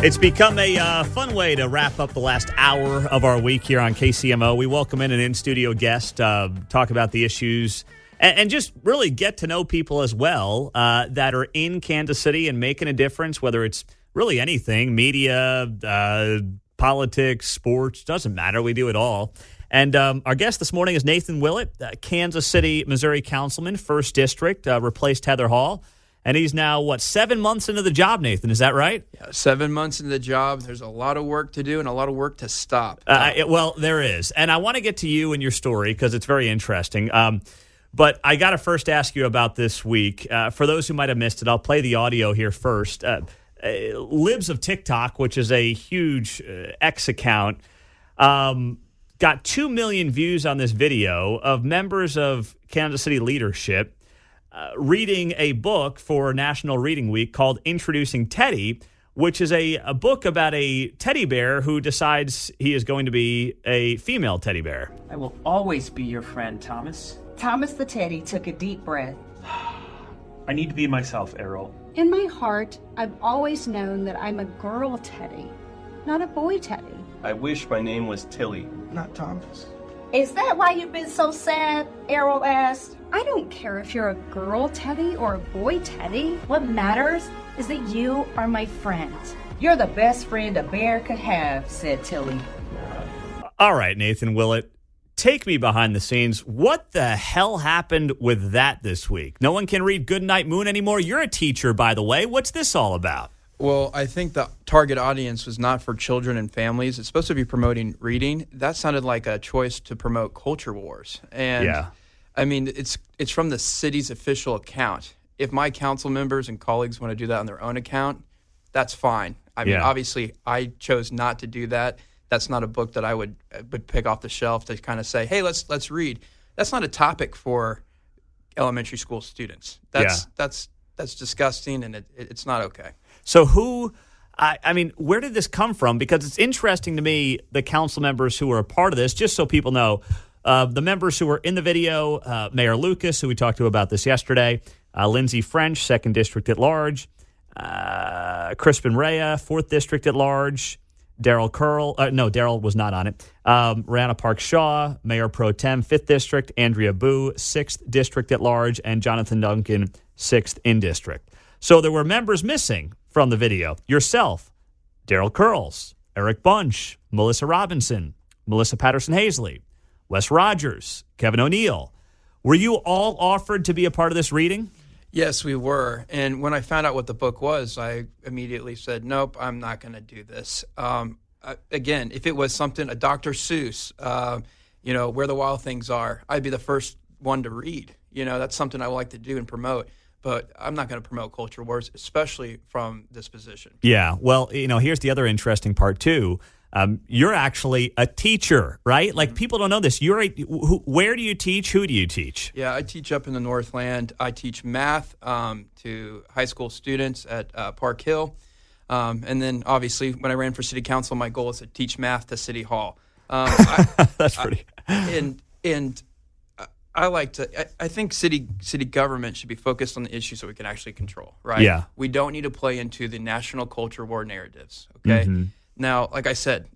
It's become a fun way to wrap up the last hour of our week here on KCMO. We welcome in an in-studio guest, talk about the issues, and just really get to know people as well that are in Kansas City and making a difference, whether it's really anything, media, politics, sports, doesn't matter. We do it all. And our guest this morning is Nathan Willet, Kansas City, Missouri councilman, 1st District, replaced Heather Hall. And he's now, 7 months into the job, Nathan? Is that right? Yeah, 7 months into the job. There's a lot of work to do and a lot of work to stop. Well, there is. And I want to get to you and your story because it's very interesting. But I got to first ask you about this week. For those who might have missed it, I'll play the audio here first. Libs of TikTok, which is a huge X account, got 2 million views on this video of members of Kansas City leadership reading a book for National Reading Week called Introducing Teddy, which is a book about a teddy bear who decides he is going to be a female teddy bear. I will always be your friend, Thomas. Thomas the teddy took a deep breath. I need to be myself, Errol. In my heart, I've always known that I'm a girl teddy, not a boy teddy. I wish my name was Tilly, not Thomas. Is that why you've been so sad? Errol asked. I don't care if you're a girl teddy or a boy teddy. What matters is that you are my friend. You're the best friend a bear could have, said Tilly. All right, Nathan Willett, take me behind the scenes. What the hell happened with that this week? No one can read Goodnight Moon anymore. You're a teacher, by the way. What's this all about? Well, I think the target audience was not for children and families. It's supposed to be promoting reading. That sounded like a choice to promote culture wars. And yeah. I mean, it's from the city's official account. If my council members and colleagues want to do that on their own account, that's fine. I mean, obviously, I chose not to do that. That's not a book that I would pick off the shelf to kind of say, hey, let's read. That's not a topic for elementary school students. That's disgusting, and it's not okay. So where did this come from? Because it's interesting to me, the council members who were a part of this, just so people know, the members who were in the video, Mayor Lucas, who we talked to about this yesterday, Lindsay French, 2nd District at large, Crispin Rea, 4th District at large, Daryl was not on it, Rihanna Park-Shaw, Mayor Pro Tem, 5th District, Andrea Boo, 6th District at large, and Jonathan Duncan, 6th in District. So there were members missing from the video. Yourself, Daryl Curls, Eric Bunch, Melissa Robinson, Melissa Patterson-Hazley, Wes Rogers, Kevin O'Neill. Were you all offered to be a part of this reading? Yes, we were. And when I found out what the book was, I immediately said, nope, I'm not going to do this. Again, if it was something, a Dr. Seuss, Where the Wild Things Are, I'd be the first one to read. That's something I like to do and promote. But I'm not going to promote culture wars, especially from this position. Yeah, well, here's the other interesting part, too. You're actually a teacher, right? Like, people don't know this. Where do you teach? Who do you teach? Yeah, I teach up in the Northland. I teach math to high school students at Park Hill. And then, obviously, when I ran for city council, my goal is to teach math to City Hall. That's pretty... I think city government should be focused on the issues that we can actually control, right? Yeah. We don't need to play into the national culture war narratives, okay? Mm-hmm. Now, like I said,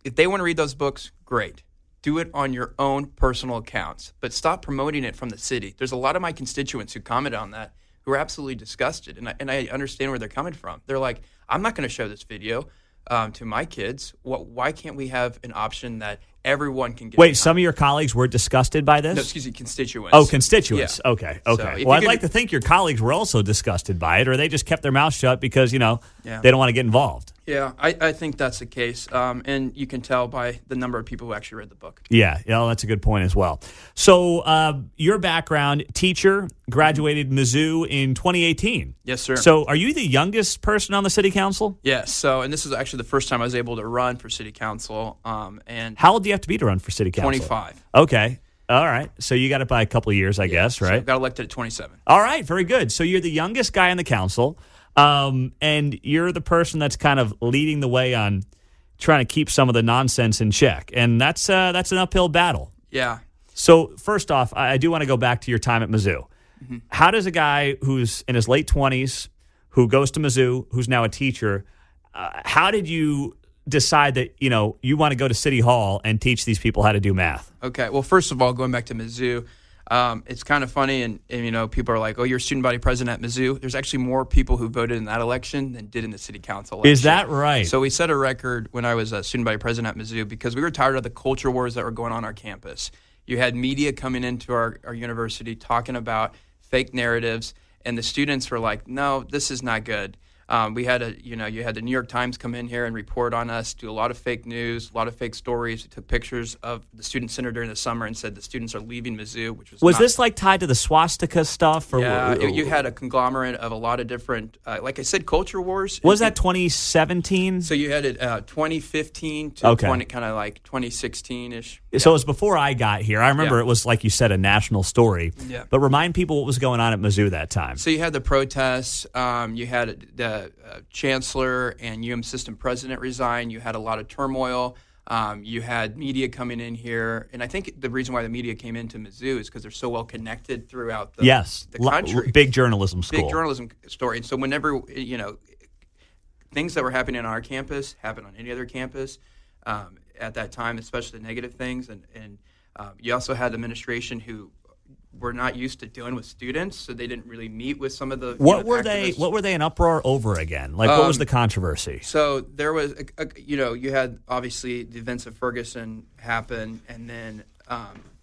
if they want to read those books, great. Do it on your own personal accounts, but stop promoting it from the city. There's a lot of my constituents who commented on that who are absolutely disgusted, and I understand where they're coming from. They're like, I'm not going to show this video to my kids. Why can't we have an option that everyone can get? Wait, some of your colleagues were disgusted by this? No, excuse me, constituents. Oh, constituents. Yeah. Okay. So well, I'd like to think your colleagues were also disgusted by it, or they just kept their mouth shut because, they don't want to get involved. Yeah, I think that's the case, and you can tell by the number of people who actually read the book. Yeah, that's a good point as well. So your background, teacher, graduated Mizzou in 2018. Yes, sir. So are you the youngest person on the city council? Yes, and this is actually the first time I was able to run for city council. And how old do you have to be to run for city council? 25. Okay. All right. So you got it by a couple of years, I guess, right? So I got elected at 27. All right. Very good. So you're the youngest guy in the council. And you're the person that's kind of leading the way on trying to keep some of the nonsense in check. And that's an uphill battle. Yeah. So first off, I do want to go back to your time at Mizzou. Mm-hmm. How does a guy who's in his late 20s, who goes to Mizzou, who's now a teacher, how did you decide that, you want to go to City Hall and teach these people how to do math? Okay. Well, first of all, going back to Mizzou, it's kind of funny, and people are like, "Oh, you're student body president at Mizzou." There's actually more people who voted in that election than did in the city council election. Is that right? So we set a record when I was a student body president at Mizzou because we were tired of the culture wars that were going on our campus. You had media coming into our university talking about fake narratives, and the students were like, "No, this is not good." We had you had the New York Times come in here and report on us, do a lot of fake news, a lot of fake stories. We took pictures of the student center during the summer and said the students are leaving Mizzou, which was this like tied to the swastika stuff? Or yeah, you had a conglomerate of a lot of different, like I said, culture wars. Was that 2017? So you had it 2015 to kind of like 2016-ish. So it was before I got here. I remember it was, like you said, a national story. Yeah. But remind people what was going on at Mizzou that time. So you had the protests. You had the chancellor and system president resign. You had a lot of turmoil. You had media coming in here. And I think the reason why the media came into Mizzou is because they're so well connected throughout the country. Big journalism school. Big journalism story. And so whenever, things that were happening on our campus happened on any other campus at that time, especially the negative things. And you also had the administration who were not used to dealing with students, so they didn't really meet with some of the What were they in uproar over again? Like, what was the controversy? So there was, you had obviously the events of Ferguson happen, and then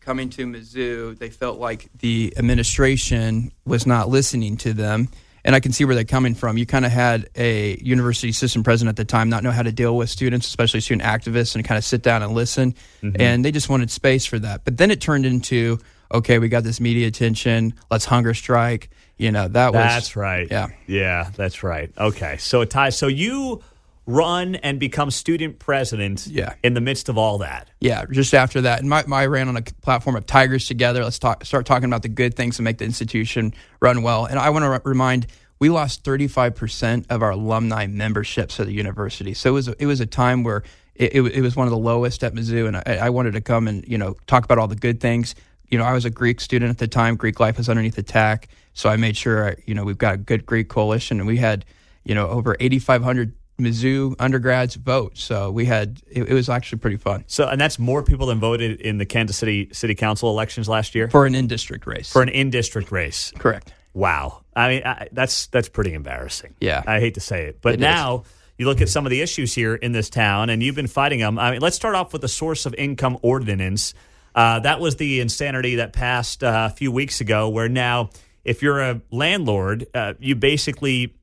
coming to Mizzou, they felt like the administration was not listening to them. And I can see where they're coming from. You kind of had a university system president at the time not know how to deal with students, especially student activists, and kind of sit down and listen. Mm-hmm. And they just wanted space for that. But then it turned into, okay, we got this media attention. Let's hunger strike. That's right. Yeah. Yeah, that's right. Okay. So it ties. So you run and become student president in the midst of all that. Yeah, just after that. And I ran on a platform of Tigers Together. Let's start talking about the good things that make the institution run well. And I want to remind, we lost 35% of our alumni memberships at the university. So it was a time where it was one of the lowest at Mizzou, and I wanted to come and talk about all the good things. I was a Greek student at the time. Greek life was underneath attack. So I made sure, we've got a good Greek coalition, and we had, over 8,500 Mizzou undergrads vote. So we had, it was actually pretty fun. So, and that's more people than voted in the Kansas City Council elections last year? For an in-district race. Correct. Wow. I mean, that's pretty embarrassing. Yeah. I hate to say it. But now you look at some of the issues here in this town, and you've been fighting them. I mean, let's start off with the source of income ordinance. That was the insanity that passed a few weeks ago, where now if you're a landlord, you basically,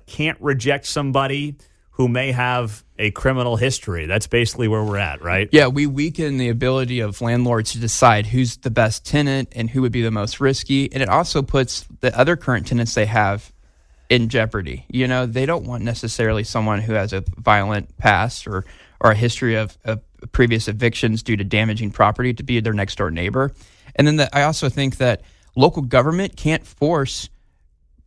can't reject somebody who may have a criminal history. That's basically where we're at, right? Yeah, we weaken the ability of landlords to decide who's the best tenant and who would be the most risky. And it also puts the other current tenants they have in jeopardy. They don't want necessarily someone who has a violent past or a history of previous evictions due to damaging property to be their next door neighbor. And then I also think that local government can't force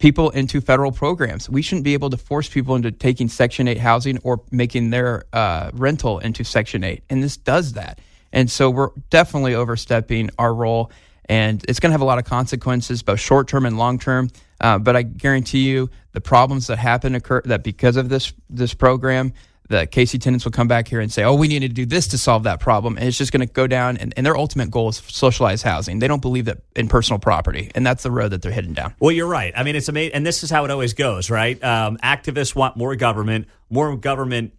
people into federal programs. We shouldn't be able to force people into taking Section 8 housing or making their rental into Section 8. And this does that. And so we're definitely overstepping our role. And it's going to have a lot of consequences, both short-term and long-term. But I guarantee you the problems that occur that because of this program, the KC tenants will come back here and say, we need to do this to solve that problem. And it's just going to go down. And their ultimate goal is socialized housing. They don't believe that in personal property. And that's the road that they're heading down. Well, you're right. I mean, it's amazing. And this is how it always goes, right? Activists want more government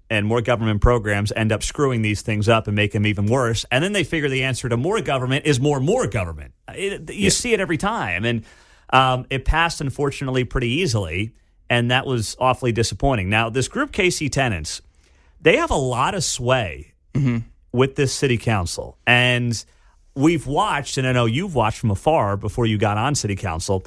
and more government programs end up screwing these things up and make them even worse. And then they figure the answer to more government is more government. You see it every time. And it passed, unfortunately, pretty easily. And that was awfully disappointing. Now, this group, KC Tenants, they have a lot of sway with this city council. And we've watched, and I know you've watched from afar before you got on city council,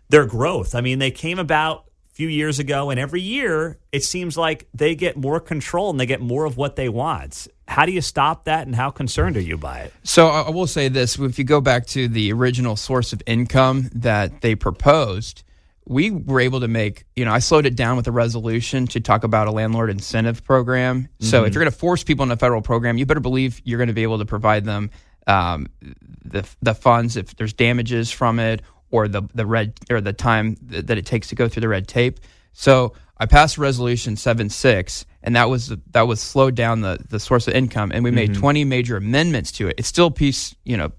their growth. I mean, they came about a few years ago, and every year it seems like they get more control and they get more of what they want. How do you stop that, and how concerned are you by it? So I will say this. If you go back to the original source of income that they proposed, we were able to make, I slowed it down with a resolution to talk about a landlord incentive program. So if you're going to force people in a federal program, you better believe you're going to be able to provide them the funds if there's damages from it or the time that it takes to go through the red tape. So I passed Resolution 7-6, and that was slowed down the source of income, and we made 20 major amendments to it. It's still a piece,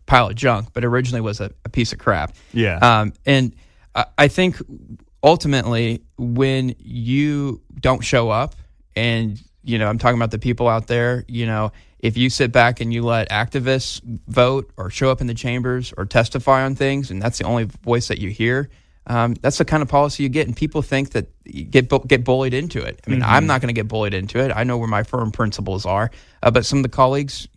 pile of junk, but originally was a piece of crap. Yeah. And I think ultimately when you don't show up, and I'm talking about the people out there, if you sit back and you let activists vote or show up in the chambers or testify on things, and that's the only voice that you hear, that's the kind of policy you get. And people think that you get bullied into it. I mean, I'm not going to get bullied into it. I know where my firm principles are. But some of the colleagues,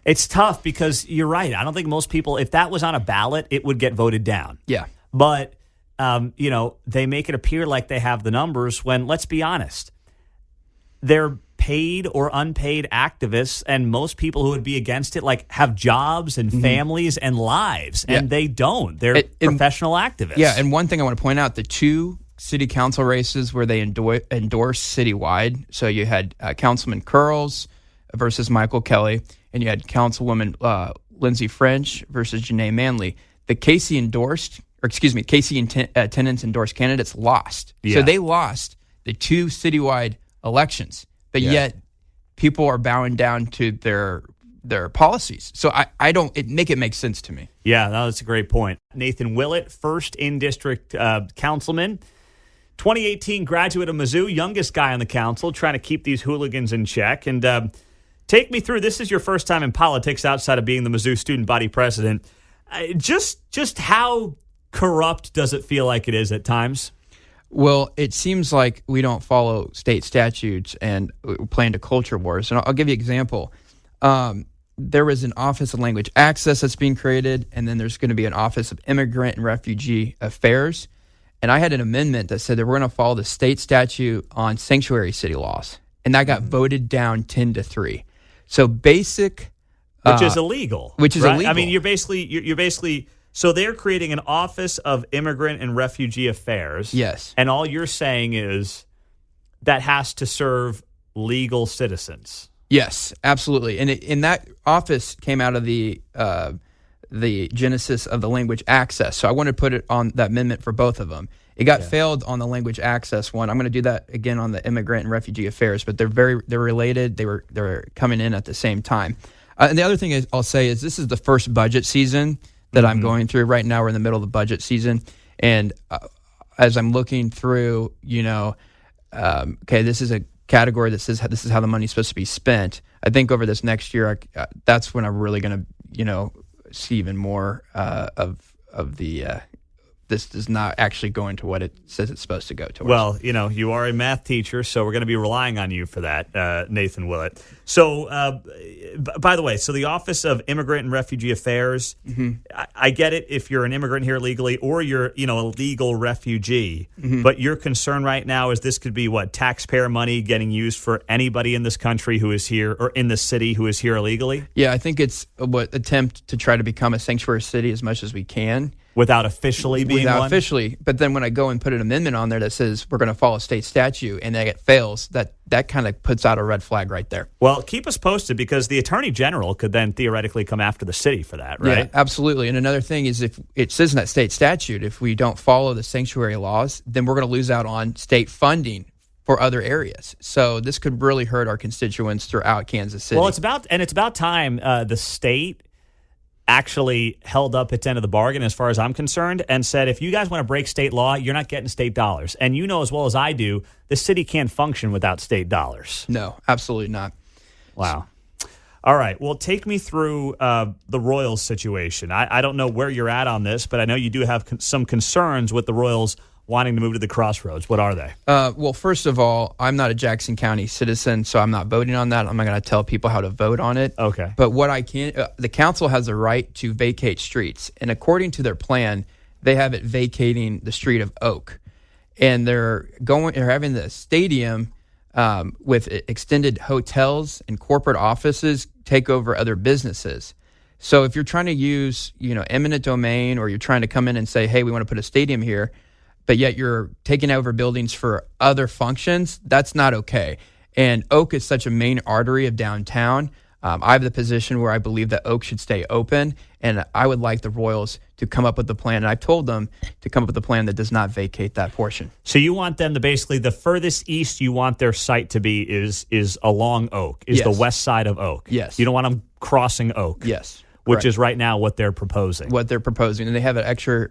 It's tough because you're right. I don't think most people, if that was on a ballot, it would get voted down. Yeah. But, they make it appear like they have the numbers when, let's be honest, they're paid or unpaid activists, and most people who would be against it have jobs and families and lives, and they don't. They're professional activists. Yeah, and one thing I want to point out, the 2 city council races where they endorsed citywide, so you had Councilman Curls versus Michael Kelly, and you had Councilwoman Lindsay French versus Janae Manley. The Casey attendance endorsed candidates lost. Yeah. So they lost the 2 citywide elections. But yet, people are bowing down to their policies. So I don't make it make sense to me. Yeah, that's a great point. Nathan Willet, first in-district councilman, 2018 graduate of Mizzou, youngest guy on the council, trying to keep these hooligans in check. And take me through, this is your first time in politics outside of being the Mizzou student body president. Just how corrupt does it feel like it is at times? Well, it seems like we don't follow state statutes and we're playing to culture wars. And I'll give you an example. There was an Office of Language Access that's being created, and then there's going to be an Office of Immigrant and Refugee Affairs. And I had an amendment that said that we're going to follow the state statute on sanctuary city laws. And that got voted down 10-3. So basic... Which is illegal. Which is illegal. I mean, you're basically... So they're creating an Office of Immigrant and Refugee Affairs. Yes. And all you're saying is that has to serve legal citizens. Yes, absolutely. And that office came out of the genesis of the language access. So I wanted to put it on that amendment for both of them. It got failed on the language access one. I'm going to do that again on the immigrant and refugee affairs, but they're related. They're coming in at the same time. And the other thing I'll say is this is the first budget season that I'm going through right now. We're in the middle of the budget season. And as I'm looking through, this is a category that says this is how the money's supposed to be spent. I think over this next year, that's when I'm really going to, see even more of the this does not actually go into what it says it's supposed to go towards. Well, you are a math teacher, so we're going to be relying on you for that, Nathan Willett. So, by the way, so the Office of Immigrant and Refugee Affairs, I get it if you're an immigrant here legally or you're, a legal refugee, but your concern right now is this could be taxpayer money getting used for anybody in this country who is here or in the city who is here illegally? Yeah, I think it's attempt to try to become a sanctuary city as much as we can. Without officially being one? Without officially. But then when I go and put an amendment on there that says we're going to follow state statute and it fails, that kind of puts out a red flag right there. Well, keep us posted because the Attorney General could then theoretically come after the city for that, right? Yeah, absolutely. And another thing is if it says in that state statute, if we don't follow the sanctuary laws, then we're going to lose out on state funding for other areas. So this could really hurt our constituents throughout Kansas City. Well, it's about time the state actually held up its end of the bargain as far as I'm concerned and said, if you guys want to break state law, you're not getting state dollars. And you know as well as I do, the city can't function without state dollars. No, absolutely not. Wow. All right. Well, take me through the Royals situation. I don't know where you're at on this, but I know you do have some concerns with the Royals wanting to move to the Crossroads. What are they? Well, first of all, I'm not a Jackson County citizen, so I'm not voting on that. I'm not going to tell people how to vote on it. Okay. But what I can, the council has the right to vacate streets, and according to their plan, they have it vacating the street of Oak, and they're having the stadium with extended hotels and corporate offices take over other businesses. So if you're trying to use, eminent domain, or you're trying to come in and say, hey, we want to put a stadium here, but yet you're taking over buildings for other functions, that's not okay. And Oak is such a main artery of downtown. I have the position where I believe that Oak should stay open, and I would like the Royals to come up with a plan. And I've told them to come up with a plan that does not vacate that portion. So you want them to basically, the furthest east you want their site to be is along Oak, is the west side of Oak. Yes. You don't want them crossing Oak. Yes. Which is right now what they're proposing. What they're proposing. And they have an extra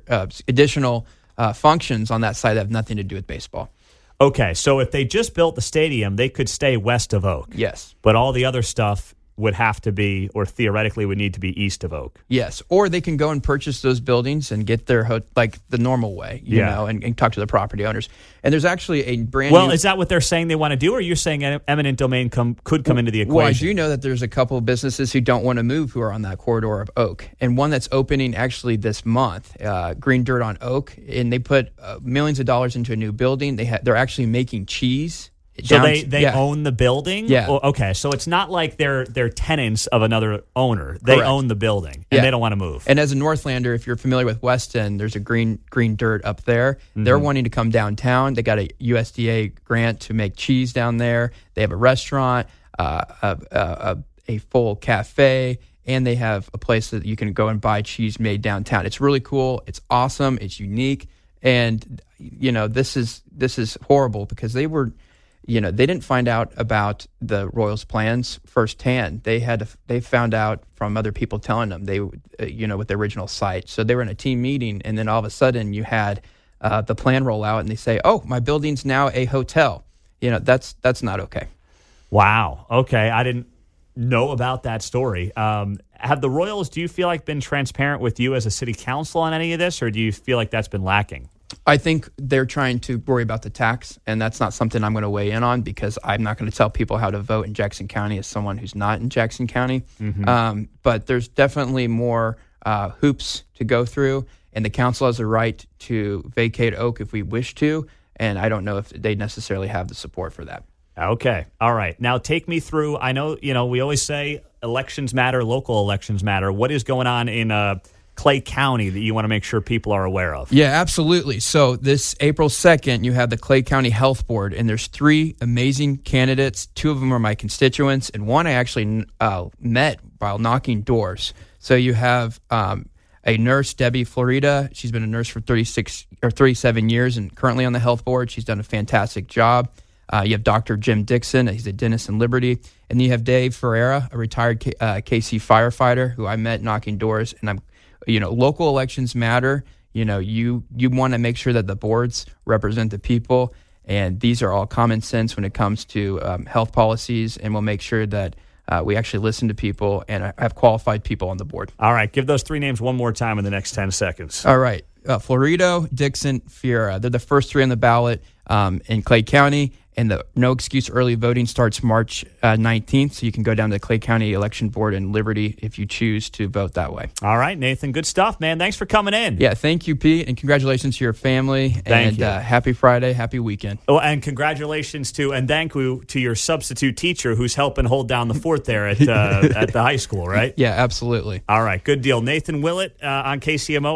additional functions on that site that have nothing to do with baseball. Okay, so if they just built the stadium, they could stay west of Oak. Yes. But all the other stuff would have to be, or theoretically would need to be east of Oak. Yes, or they can go and purchase those buildings and get their like the normal way, you know, and talk to the property owners. And there's actually a brand new... Well, is that what they're saying they want to do, or you're saying eminent domain could come into the equation? Well, I do know that there's a couple of businesses who don't want to move who are on that corridor of Oak. And one that's opening actually this month, Green Dirt on Oak, and they put millions of dollars into a new building. They're actually making cheese. So they own the building? Yeah. Well, okay, so it's not like they're tenants of another owner. They own the building, and they don't want to move. And as a Northlander, if you're familiar with Weston, there's a green dirt up there. Mm-hmm. They're wanting to come downtown. They got a USDA grant to make cheese down there. They have a restaurant, a full cafe, and they have a place that you can go and buy cheese made downtown. It's really cool. It's awesome. It's unique. And, you know, this is horrible because they were... You know, they didn't find out about the Royals' plans firsthand. They found out from other people telling them with the original site. So they were in a team meeting, and then all of a sudden you had the plan roll out, and they say, "Oh, my building's now a hotel." You know, that's not okay. Wow. Okay, I didn't know about that story. Have the Royals, do you feel like, been transparent with you as a city council on any of this, or do you feel like that's been lacking? I think they're trying to worry about the tax, and that's not something I'm going to weigh in on because I'm not going to tell people how to vote in Jackson County as someone who's not in Jackson County. Mm-hmm. But there's definitely more hoops to go through, and the council has a right to vacate Oak if we wish to, and I don't know if they necessarily have the support for that. Okay. All right. Now take me through, I know, we always say elections matter, local elections matter. What is going on in Clay County that you want to make sure people are aware of? Yeah, absolutely. So this April 2nd, you have the Clay County Health Board, and there's 3 amazing candidates. 2 of them are my constituents, and one I actually met while knocking doors. So you have a nurse, Debbie Florida. She's been a nurse for 37 years and currently on the health board. She's done a fantastic job. You have Dr. Jim Dixon. He's a dentist in Liberty. And you have Dave Ferreira, a retired KC firefighter who I met knocking doors. And local elections matter. You want to make sure that the boards represent the people. And these are all common sense when it comes to health policies. And we'll make sure that we actually listen to people and have qualified people on the board. All right. Give those 3 names one more time in the next 10 seconds. All right. Florido, Dixon, Fiera. They're the first 3 on the ballot in Clay County. And the no excuse early voting starts March 19th. So you can go down to the Clay County Election Board in Liberty if you choose to vote that way. All right, Nathan. Good stuff, man. Thanks for coming in. Yeah, thank you, Pete. And congratulations to your family. Thank you. Happy Friday. Happy weekend. Oh, and congratulations and thank you to your substitute teacher who's helping hold down the fort there at the high school, right? Yeah, absolutely. All right, good deal. Nathan Willet on KCMO.